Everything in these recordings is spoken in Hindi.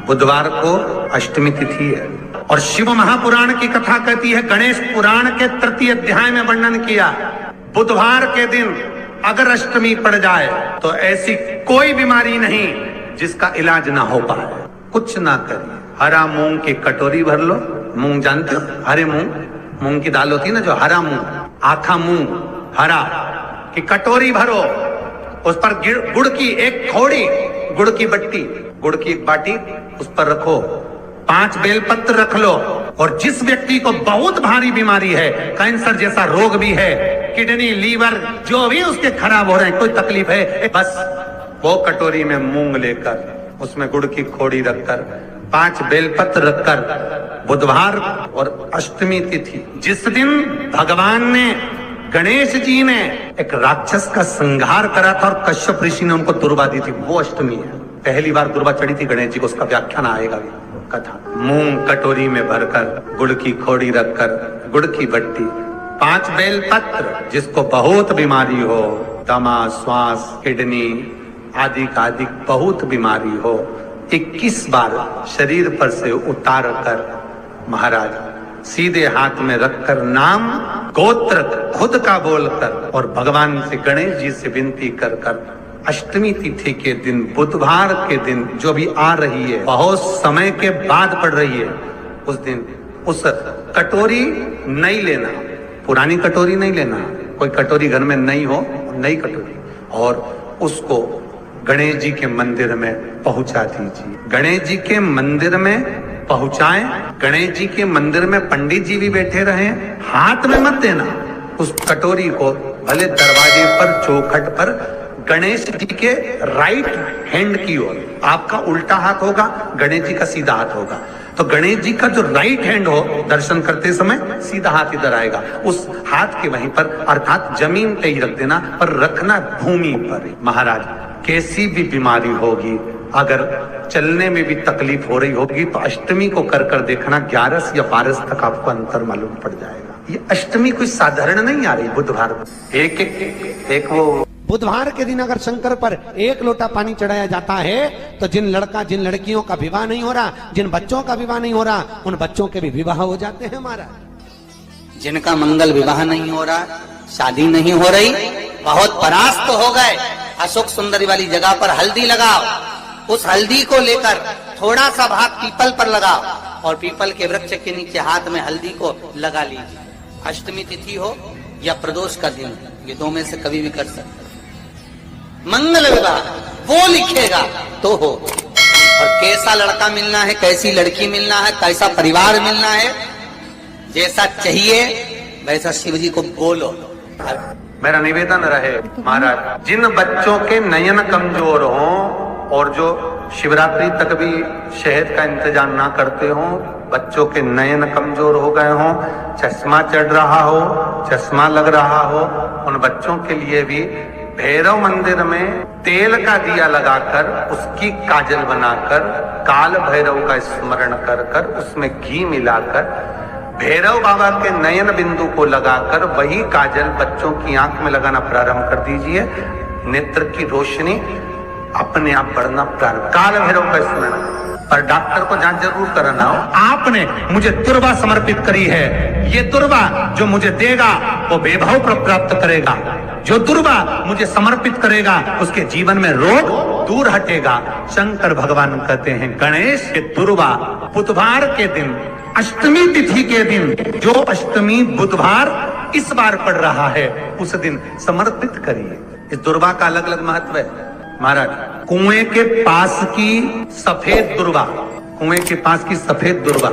बुधवार को अष्टमी तिथि है और शिव महापुराण की कथा कहती है, गणेश पुराण के तृतीय अध्याय में वर्णन किया, बुधवार के दिन अगर अष्टमी पड़ जाए तो ऐसी कोई बीमारी नहीं जिसका इलाज ना हो पाए। कुछ ना करिए, हरा मूंग की कटोरी भर लो। मूंग जानते हो, हरे मूंग की दाल होती है ना, जो हरा मूंग, आखा मूंग हरा की कटोरी भरो, उस पर गुड़ की एक थोड़ी, गुड़ की बट्टी, गुड़ की एक बाटी उस पर रखो, 5 बेलपत्र रख लो। और जिस व्यक्ति को बहुत भारी बीमारी है, कैंसर जैसा रोग भी है, किडनी लीवर जो भी उसके खराब हो रहे हैं, कोई तकलीफ है, बस वो कटोरी में मूंग लेकर उसमें गुड़ की खोड़ी रखकर 5 बेलपत्र रखकर, बुधवार और अष्टमी तिथि जिस दिन भगवान ने, गणेश जी ने एक राक्षस का संहार करा था और कश्यप ऋषि ने उनको दुर्वा दी थी, वो अष्टमी है। पहली बार दुर्वा चढ़ी थी गणेश जी को, उसका व्याख्यान आएगा कथा। मूंग कटोरी में भरकर, गुड़ की खोड़ी रखकर, गुड़ की बट्टी, 5 बेलपत्र, जिसको बहुत बीमारी हो, दमा, श्वास, किडनी आदि का आदि बहुत बीमारी हो, 21 बार शरीर पर से उतार कर महाराज सीधे हाथ में रखकर नाम गोत्र खुद का बोलकर और भगवान से, गणेश जी से विनती कर कर अष्टमी तिथि के दिन, बुधवार के दिन जो भी आ रही है, बहुत समय के बाद पड़ रही है, उस दिन उस कटोरी नहीं लेना, पुरानी कटोरी नहीं लेना, कोई कटोरी घर में नहीं हो, नई कटोरी, और उसको गणेश जी के मंदिर में पहुंचा दीजिए। गणेश जी के मंदिर में पहुंचाएं, गणेश जी के मंदिर में पंडित जी भी बैठे रहे, हाथ में मत देना उस कटोरी को, भले दरवाजे पर, चौखट पर, गणेश जी के राइट हैंड की ओर, आपका उल्टा हाथ होगा, गणेश जी का सीधा हाथ होगा, तो गणेश जी का जो राइट हैंड हो, दर्शन करते समय सीधा हाथ इधर आएगा, उस हाथ के वहीं पर, अर्थात जमीन पे ही रख देना, पर रखना भूमि पर। महाराज कैसी भी बीमारी होगी, अगर चलने में भी तकलीफ हो रही होगी, तो अष्टमी को कर कर देखना, 11 या 12 तक आपको अंतर मालूम पड़ जाएगा। ये अष्टमी कोई साधारण नहीं आ रही, बुधवार एक वो बुधवार के दिन अगर शंकर पर 1 लोटा पानी चढ़ाया जाता है तो जिन लड़कियों का विवाह नहीं हो रहा, जिन बच्चों का विवाह नहीं हो रहा, उन बच्चों के भी विवाह हो जाते हैं। हमारा जिनका मंगल विवाह नहीं हो रहा, शादी नहीं हो रही, बहुत परास्त हो गए, अशोक सुंदरी वाली जगह पर हल्दी लगाओ, उस हल्दी को लेकर थोड़ा सा भाग पीपल पर लगाओ और पीपल के वृक्ष के नीचे हाथ में हल्दी को लगा लीजिए। अष्टमी तिथि हो या प्रदोष का दिन, ये 2 में से कभी भी कर सकते। मंगल विवाह वो लिखेगा तो हो। और कैसा लड़का मिलना है, कैसी लड़की मिलना है, कैसा परिवार मिलना है, जैसा चाहिए वैसा शिव जी को बोलो। मेरा निवेदन रहे महाराज, जिन बच्चों के नयन कमजोर हों और जो शिवरात्रि तक भी शहद का इंतजाम ना करते हों, बच्चों के नयन कमजोर हो गए हों, चश्मा चढ़ रहा हो, चश्मा लग रहा हो, उन बच्चों के लिए भी भैरव मंदिर में तेल का दिया लगाकर, उसकी काजल बनाकर, काल भैरव का स्मरण कर कर, उसमें घी मिलाकर, भैरव बाबा के नयन बिंदु को लगाकर वही काजल बच्चों की आंख में लगाना प्रारंभ कर दीजिए। नेत्र की रोशनी अपने आप बढ़ना प्रारंभ, काल भैरव का स्मरण। पर डॉक्टर को जांच जरूर कराना हो। आपने मुझे दुर्वा समर्पित करी है, ये दुर्वा जो मुझे देगा वो वैभव प्राप्त करेगा, जो दुर्वा मुझे समर्पित करेगा उसके जीवन में रोग दूर हटेगा। शंकर भगवान कहते हैं, गणेश के दुर्वा बुधवार के दिन, अष्टमी तिथि के दिन, जो अष्टमी बुधवार इस बार पड़ रहा है, उस दिन समर्पित करिए। इस दुर्वा का अलग अलग महत्व है महाराज। कुएं के पास की सफेद दुर्वा, कुएं के पास की सफेद दुर्वा,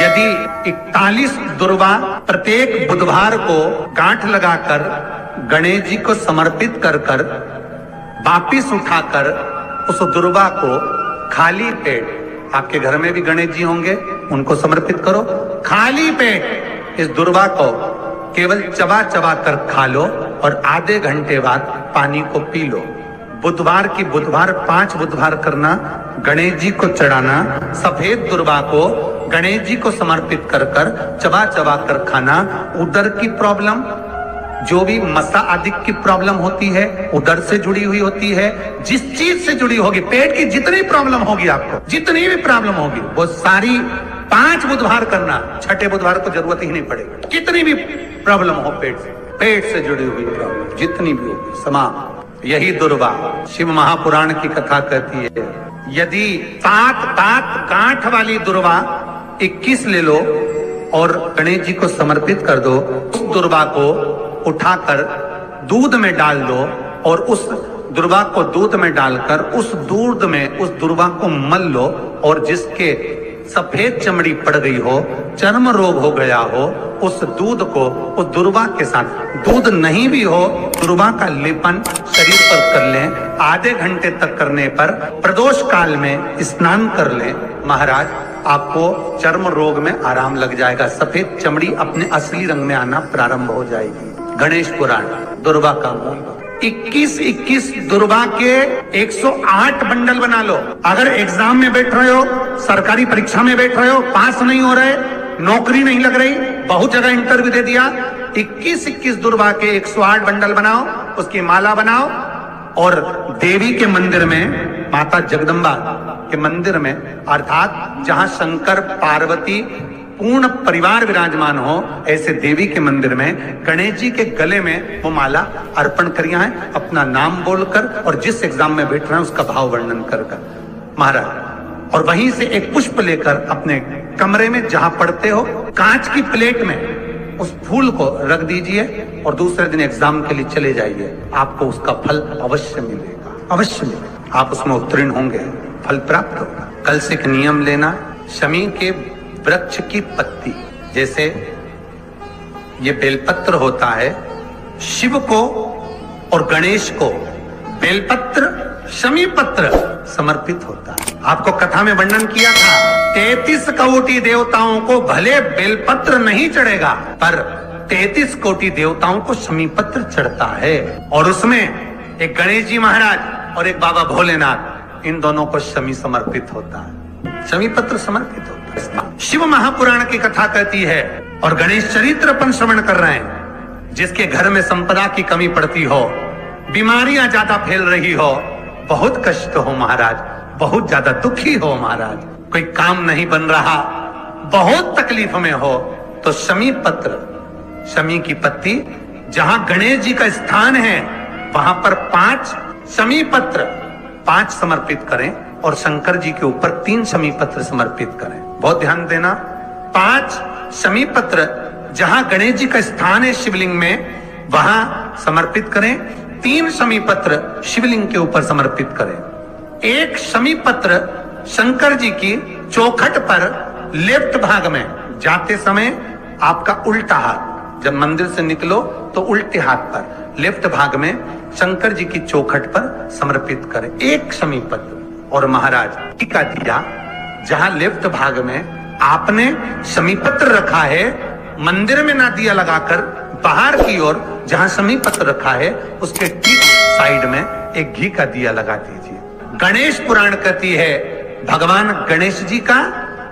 यदि 41 दुर्वा प्रत्येक बुधवार को गांठ लगाकर गणेश जी को समर्पित कर कर वापिस उठाकर उस दुर्वा को खाली पेट, आपके घर में भी गणेश जी होंगे, उनको समर्पित करो, खाली पेट इस दुर्वा को केवल चबा चबा कर खा लो और आधे घंटे बाद पानी को पी लो। बुधवार की बुधवार 5 बुधवार करना, गणेश जी को चढ़ाना, सफेद दुर्वा को गणेश जी को समर्पित कर कर चबा चबा कर खाना। उदर की प्रॉब्लम, जो भी मसा आदि की प्रॉब्लम होती है, उदर से जुड़ी हुई होती है, जिस चीज से जुड़ी होगी, पेट की जितनी प्रॉब्लम होगी, आपको जितनी भी प्रॉब्लम होगी, वो सारी 5 बुधवार करना, छठे बुधवार को जरूरत ही नहीं पड़ेगी। कितनी भी प्रॉब्लम हो पेट से जुड़ी हुई प्रॉब्लम जितनी भी होगी, समाप्त। यही दुर्वा शिव महापुराण की कथा कहती है। यदि 7 गांठ वाली दुर्वा 21 ले लो और गणेश जी को समर्पित कर दो, उस दुर्वा को उठाकर दूध में डाल दो और उस दुर्वा को दूध में डालकर उस दूध में उस दुर्वा को मल लो, और जिसके सफेद चमड़ी पड़ गई हो, चर्म रोग हो गया हो, उस दूध को उस दुर्वा के साथ, दूध नहीं भी हो, दुर्वा का लेपन शरीर पर कर लें। आधे घंटे तक करने पर प्रदोष काल में स्नान कर लें, महाराज आपको चर्म रोग में आराम लग जाएगा, सफेद चमड़ी अपने असली रंग में आना प्रारंभ हो जाएगी। गणेश पुराण दुर्वा का मूल 21 दुर्वा के 108 बंडल बना लो। अगर एग्जाम में बैठ रहे हो, सरकारी परीक्षा में बैठ रहे हो, पास नहीं हो रहे, नौकरी नहीं लग रही, बहुत जगह इंटरव्यू दे दिया, 21 दुर्वा के 108 बंडल बनाओ, उसकी माला बनाओ और देवी के मंदिर में, माता जगदम्बा के मंदिर में, अर्थात जहां शंकर पार्वती पूर्ण परिवार विराजमान हो, ऐसे देवी के मंदिर में गणेश जी के गले में वो माला अर्पण करिया है, अपना नाम बोलकर और जिस एग्जाम में बैठ रहे हैं उसका भाव वर्णन कर महाराज। और वहीं से एक पुष्प लेकर अपने कमरे में जहां पढ़ते हो, कांच की प्लेट में उस फूल को रख दीजिए और दूसरे दिन एग्जाम के लिए चले जाइए, आपको उसका फल अवश्य मिलेगा, अवश्य मिलेगा। आप उसमें उत्तीर्ण होंगे, फल प्राप्त होगा। कल से एक नियम लेना, शमी के वृक्ष की पत्ती, जैसे ये बेलपत्र होता है, शिव को और गणेश को बेलपत्र, शमी पत्र समर्पित होता है। आपको कथा में वर्णन किया था, 33 कोटि देवताओं को भले बेलपत्र नहीं चढ़ेगा, पर 33 कोटि देवताओं को शमी पत्र चढ़ता है। और उसमें एक गणेश जी महाराज और एक बाबा भोलेनाथ, इन दोनों को शमी समर्पित होता है, शमी पत्र समर्पित होता है। शिव महापुराण की कथा कहती है और गणेश चरित्र अपन श्रवण कर रहे हैं। जिसके घर में संपदा की कमी पड़ती हो, बीमारियां ज्यादा फैल रही हो, बहुत कष्ट हो महाराज, बहुत ज्यादा दुखी हो महाराज, कोई काम नहीं बन रहा, बहुत तकलीफ में हो, तो शमी पत्र, शमी की पत्ती, जहां गणेश जी का स्थान है वहां पर 5 शमी पत्र 5 समर्पित करें और शंकर जी के ऊपर 3 शमी पत्र समर्पित करें। बहुत ध्यान देना, 5 शमी पत्र जहां गणेश जी का स्थान है शिवलिंग में, वहां समर्पित करें। 3 शमी पत्र शिवलिंग के ऊपर समर्पित करें। 1 शमी पत्र शंकर जी की चौखट पर लेफ्ट भाग में, जाते समय आपका उल्टा हाथ, जब मंदिर से निकलो तो उल्टे हाथ पर लेफ्ट भाग में शंकर जी की चौखट पर समर्पित करें 1 शमी पत्र। और महाराज टीका दिया, जहां लेफ्ट भाग में आपने शमी पत्र रखा है, मंदिर में ना दिया लगाकर बाहर की ओर जहां शमी पत्र रखा है उसके ठीक साइड में एक घी का दिया लगा दीजिए। गणेश पुराण कहती है भगवान गणेश जी का,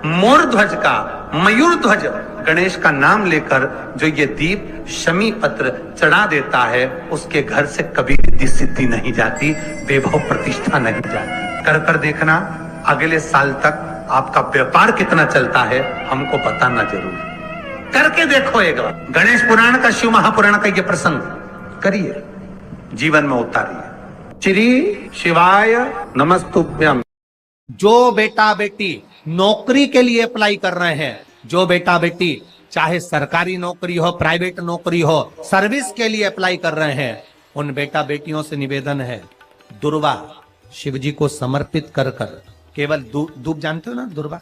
मोर ध्वज का, मयूर ध्वज गणेश का नाम लेकर जो ये दीप शमी पत्र चढ़ा देता है, उसके घर से कभी रिद्धि सिद्धि नहीं जाती, वैभव प्रतिष्ठा नहीं जाती। कर कर देखना, अगले साल तक आपका व्यापार कितना चलता है हमको बताना जरूर, करके देखो एक बार। गणेश पुराण का, शिव महापुराण का ये प्रसंग करिए, जीवन में उतारिए। श्री शिवाय नमस्तुभ्यम। जो बेटा बेटी नौकरी के लिए अप्लाई कर रहे हैं, जो बेटा बेटी चाहे सरकारी नौकरी हो, प्राइवेट नौकरी हो, सर्विस के लिए अप्लाई कर रहे हैं, उन बेटा बेटियों से निवेदन है, दुर्वा शिव जी को समर्पित कर कर, केवल दूब जानते हो ना, दुर्वा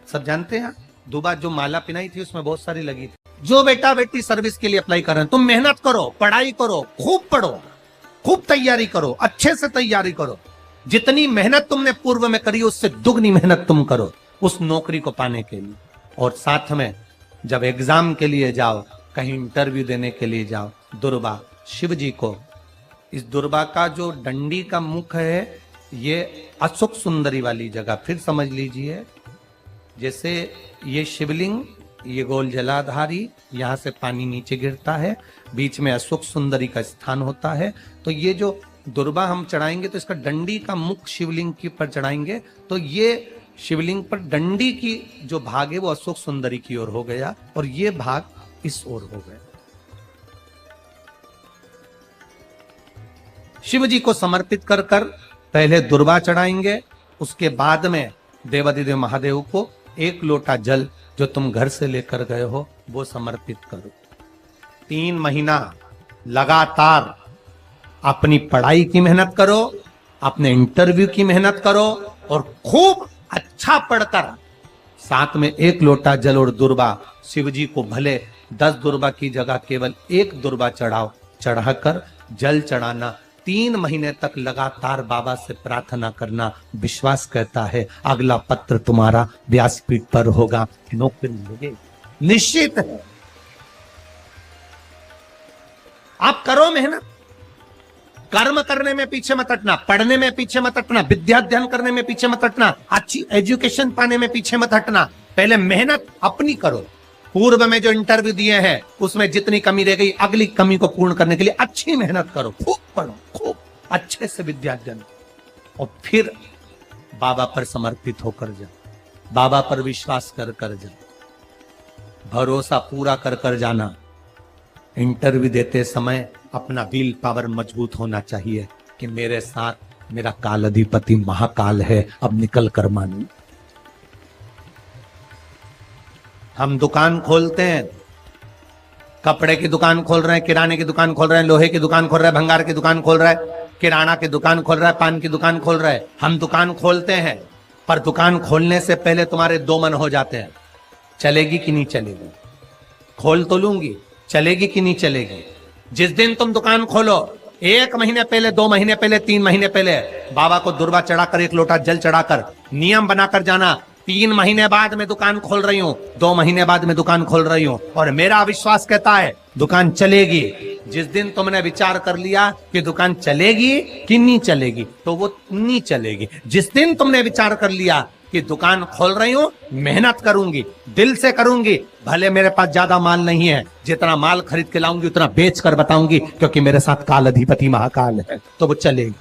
सब जानते हैं, दुबा जो माला पिनाई थी उसमें बहुत सारी लगी थी। जो बेटा बेटी सर्विस के लिए अप्लाई कर रहे हैं, तुम मेहनत करो, पढ़ाई करो, खूब पढ़ो, खूब तैयारी करो, अच्छे से तैयारी करो, जितनी मेहनत तुमने पूर्व में करी उससे दुगनी मेहनत तुम करो उस नौकरी को पाने के लिए। और साथ में जब एग्जाम के लिए जाओ, कहीं इंटरव्यू देने के लिए जाओ, दुर्वा शिव जी को, इस दुर्वा का जो डंडी का मुख है ये अशोक सुंदरी वाली जगह, फिर समझ लीजिए जैसे ये शिवलिंग ये गोल जलाधारी, यहाँ से पानी नीचे गिरता है, बीच में अशोक सुंदरी का स्थान होता है। तो ये जो दुर्बा हम चढ़ाएंगे तो इसका डंडी का मुख शिवलिंग के पर चढ़ाएंगे, तो ये शिवलिंग पर डंडी की जो भाग है वो अशोक सुंदरी की ओर हो गया और ये भाग इस ओर हो गया। शिव जी को समर्पित कर कर पहले दुर्बा चढ़ाएंगे, उसके बाद में देवाधिदेव महादेव को 1 लोटा जल जो तुम घर से लेकर गए हो वो समर्पित करो। 3 महीना लगातार अपनी पढ़ाई की मेहनत करो, अपने इंटरव्यू की मेहनत करो और खूब अच्छा पढ़कर साथ में 1 लोटा जल और दुर्बा, शिव जी को भले 10 दुर्बा की जगह केवल 1 दुर्बा चढ़ाओ, चढ़ाकर जल चढ़ाना। 3 महीने तक लगातार बाबा से प्रार्थना करना। विश्वास कहता है अगला पत्र तुम्हारा व्यासपीठ पर होगा, नौकरी मिलेगी, निश्चित है। आप करो मेहनत, कर्म करने में पीछे मत हटना, पढ़ने में पीछे मत हटना, विद्या अध्ययन करने में पीछे मत हटना, अच्छी एजुकेशन पाने में पीछे मत हटना। पहले मेहनत अपनी करो। पूर्व में जो इंटरव्यू दिए हैं उसमें जितनी कमी रह गई, अगली कमी को पूर्ण करने के लिए अच्छी मेहनत करो, खूब पढ़ो, खूब अच्छे से विद्या अध्ययन, और फिर बाबा पर समर्पित होकर जाओ, बाबा पर विश्वास कर कर जाओ, भरोसा पूरा कर कर जाना। इंटरव्यू देते समय अपना विल पावर मजबूत होना चाहिए कि मेरे साथ मेरा काल अधिपति महाकाल है, अब निकल कर मानू। हम दुकान खोलते हैं, कपड़े की दुकान खोल रहे हैं, किराने की दुकान खोल रहे हैं, लोहे की दुकान खोल रहे हैं, भंगार की दुकान खोल रहे हैं, किराना की दुकान खोल रहा है, पान की दुकान खोल रहा है। हम दुकान खोलते हैं, पर दुकान खोलने से पहले तुम्हारे 2 मन हो जाते हैं, चलेगी कि नहीं चलेगी, खोल तो लूंगी, चलेगी कि नहीं चलेगी। जिस दिन तुम दुकान खोलो 1 महीने पहले, 2 महीने पहले, 3 महीने पहले बाबा को दुर्बा चढ़ाकर 1 लोटा जल चढ़ाकर नियम बनाकर जाना, 3 महीने बाद मैं दुकान खोल रही हूं, 2 महीने बाद मैं दुकान खोल रही हूं और मेरा विश्वास कहता है दुकान चलेगी। जिस दिन तुमने विचार कर लिया कि दुकान चलेगी कि नहीं चलेगी, तो वो नहीं चलेगी। जिस दिन तुमने विचार कर लिया कि दुकान खोल रही हूं, मेहनत करूंगी, दिल से करूंगी, भले मेरे पास ज्यादा माल नहीं है, जितना माल खरीद के लाऊंगी उतना बेच कर बताऊंगी, क्योंकि मेरे साथ काल अधिपति महाकाल है, तो वो चलेगी।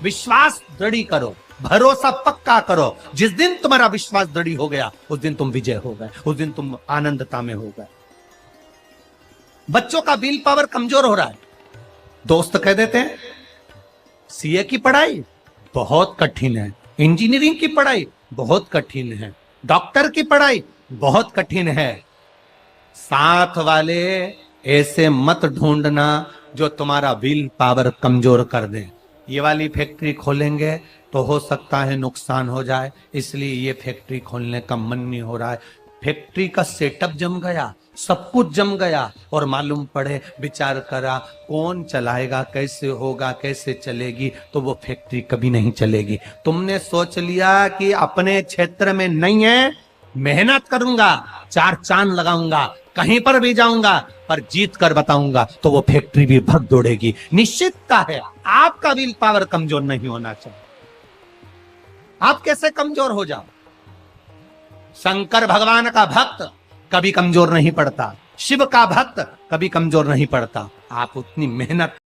विश्वास दृढ़ करो, भरोसा पक्का करो। जिस दिन तुम्हारा विश्वास दृढ़ हो गया उस दिन तुम विजय हो गए, उस दिन तुम आनंदता में हो गए। बच्चों का विल पावर कमजोर हो रहा है, दोस्त कह देते हैं सीए की पढ़ाई बहुत कठिन है, इंजीनियरिंग की पढ़ाई बहुत कठिन है, डॉक्टर की पढ़ाई बहुत कठिन है। साथ वाले ऐसे मत ढूंढना जो तुम्हारा विल पावर कमजोर कर दे। ये वाली फैक्ट्री खोलेंगे तो हो सकता है नुकसान हो जाए, इसलिए ये फैक्ट्री खोलने का मन नहीं हो रहा है। फैक्ट्री का सेटअप जम गया, सब कुछ जम गया और मालूम पड़े, विचार करा कौन चलाएगा, कैसे होगा, कैसे चलेगी, तो वो फैक्ट्री कभी नहीं चलेगी। तुमने सोच लिया कि अपने क्षेत्र में नहीं है, मेहनत करूंगा, 4 चांद लगाऊंगा, कहीं पर भी जाऊंगा, पर जीत कर बताऊंगा, तो वो फैक्ट्री भी भग दौड़ेगी। निश्चितता है आपका विल पावर कमजोर नहीं होना चाहिए। आप कैसे कमजोर हो जाओ? शंकर भगवान का भक्त कभी कमजोर नहीं पड़ता, शिव का भक्त कभी कमजोर नहीं पड़ता। आप उतनी मेहनत